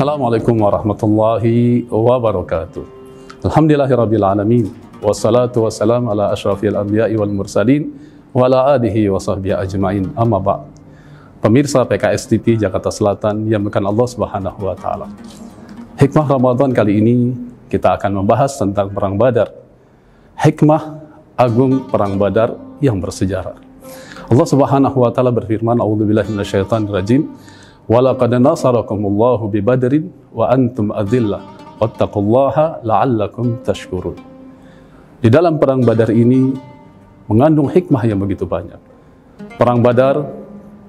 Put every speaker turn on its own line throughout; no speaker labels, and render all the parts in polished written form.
Assalamualaikum warahmatullahi wabarakatuh. Alhamdulillahirabbil alamin. Wassalatu wassalamu ala asyrafil anbiya'i wal mursalin wa ala alihi wa sahbihi ajmain. Amma ba'd. Pemirsa PKS TV Jakarta Selatan yang dimuliakan Allah Subhanahu wa taala. Hikmah Ramadan kali ini kita akan membahas tentang perang Badar. Hikmah agung perang Badar yang bersejarah. Allah Subhanahu wa taala berfirman, "A'udzubillahi minasyaitonir rajim. Walaqad nasarakumullahu bi Badrin wa antum adillah. Wattaqullaha la'allakum tashkurun." Di dalam perang Badar ini mengandung hikmah yang begitu banyak. Perang Badar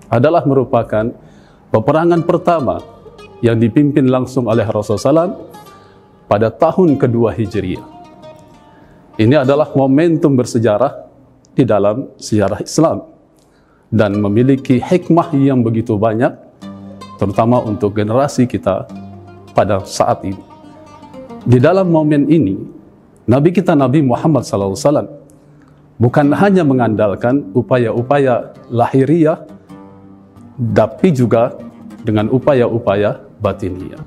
adalah merupakan peperangan pertama yang dipimpin langsung oleh Rasulullah SAW pada tahun kedua Hijriah. Ini adalah momentum bersejarah di dalam sejarah Islam dan memiliki hikmah yang begitu banyak, terutama untuk generasi kita pada saat ini. Di dalam momen ini, Nabi kita Nabi Muhammad SAW bukan hanya mengandalkan upaya-upaya lahiriah, tapi juga dengan upaya-upaya batiniah.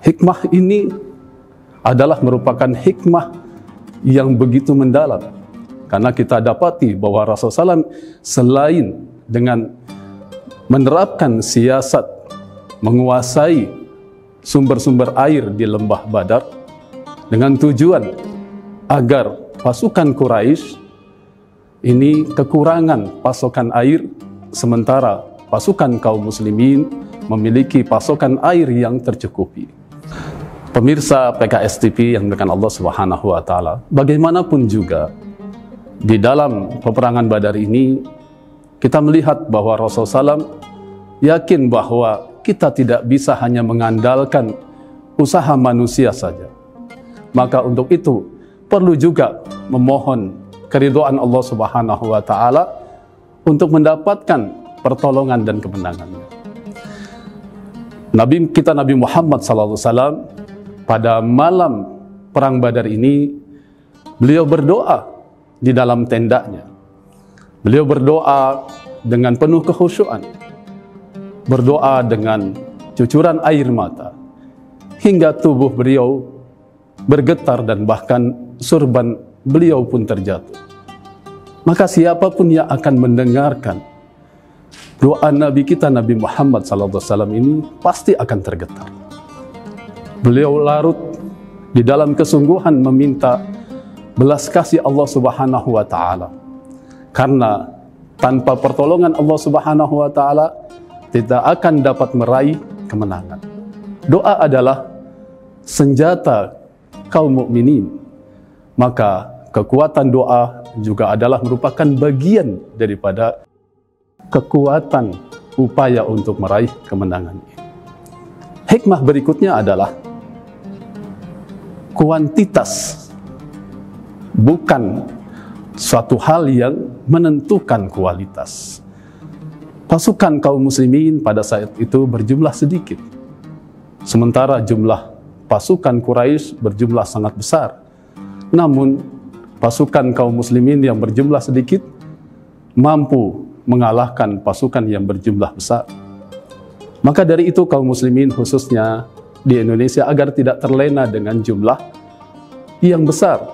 Hikmah ini adalah merupakan hikmah yang begitu mendalam, karena kita dapati bahwa Rasulullah SAW selain dengan menerapkan siasat menguasai sumber-sumber air di lembah Badar dengan tujuan agar pasukan Quraisy ini kekurangan pasokan air, sementara pasukan kaum muslimin memiliki pasokan air yang tercukupi. Pemirsa PKS TV yang dimuliakan Allah Subhanahu wa taala, bagaimanapun juga di dalam peperangan Badar ini kita melihat bahwa Rasulullah SAW yakin bahwa kita tidak bisa hanya mengandalkan usaha manusia saja. Maka untuk itu perlu juga memohon keridhaan Allah Subhanahu wa taala untuk mendapatkan pertolongan dan kemenangannya. Nabi kita Nabi Muhammad SAW pada malam perang Badar ini beliau berdoa di dalam tendanya. Beliau berdoa dengan penuh kekhusyuan, berdoa dengan cucuran air mata, hingga tubuh beliau bergetar dan bahkan surban beliau pun terjatuh. Maka siapapun yang akan mendengarkan doa Nabi kita Nabi Muhammad SAW ini pasti akan tergetar. Beliau larut di dalam kesungguhan meminta belas kasih Allah Subhanahu wa taala. Karena tanpa pertolongan Allah Subhanahu wa taala tidak akan dapat meraih kemenangan. Doa adalah senjata kaum mukminin. Maka kekuatan doa juga adalah merupakan bagian daripada kekuatan upaya untuk meraih kemenangan. Hikmah berikutnya adalah kuantitas bukan suatu hal yang menentukan kualitas. Pasukan kaum muslimin pada saat itu berjumlah sedikit, sementara jumlah pasukan Quraisy berjumlah sangat besar. Namun pasukan kaum muslimin yang berjumlah sedikit mampu mengalahkan pasukan yang berjumlah besar. Maka dari itu kaum muslimin khususnya di Indonesia agar tidak terlena dengan jumlah yang besar,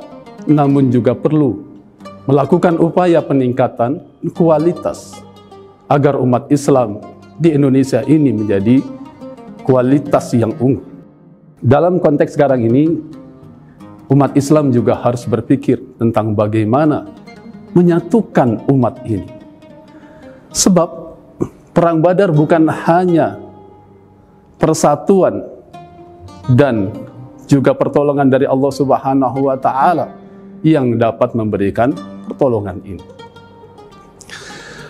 namun juga perlu melakukan upaya peningkatan kualitas agar umat Islam di Indonesia ini menjadi kualitas yang unggul. Dalam konteks sekarang ini, umat Islam juga harus berpikir tentang bagaimana menyatukan umat ini. Sebab perang Badar bukan hanya persatuan dan juga pertolongan dari Allah Subhanahu wa taala yang dapat memberikan pertolongan ini.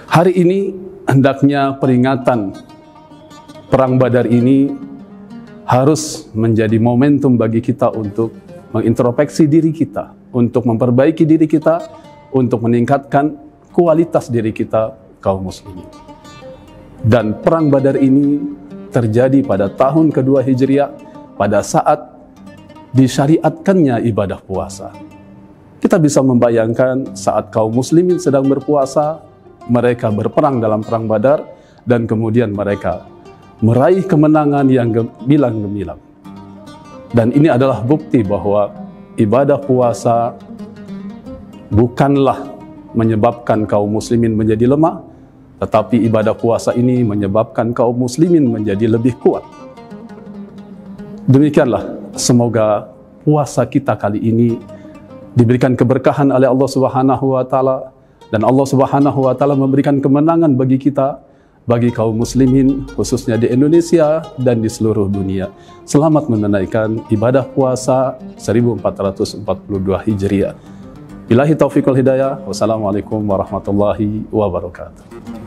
Hari ini hendaknya peringatan perang Badar ini harus menjadi momentum bagi kita untuk mengintrospeksi diri kita, untuk memperbaiki diri kita, untuk meningkatkan kualitas diri kita kaum muslimin. Dan perang Badar ini terjadi pada tahun kedua Hijriah, pada saat disyariatkannya ibadah puasa. Kita bisa membayangkan saat kaum muslimin sedang berpuasa, mereka berperang dalam perang Badar, dan kemudian mereka meraih kemenangan yang gemilang-gemilang. Dan ini adalah bukti bahwa ibadah puasa bukanlah menyebabkan kaum muslimin menjadi lemah, tetapi ibadah puasa ini menyebabkan kaum muslimin menjadi lebih kuat. Demikianlah, semoga puasa kita kali ini diberikan keberkahan oleh Allah Subhanahu wa taala, dan Allah Subhanahu wa taala memberikan kemenangan bagi kita, bagi kaum muslimin khususnya di Indonesia dan di seluruh dunia. Selamat menunaikan ibadah puasa 1442 Hijriah. Billahi taufiq wal hidayah. Wassalamualaikum warahmatullahi wabarakatuh.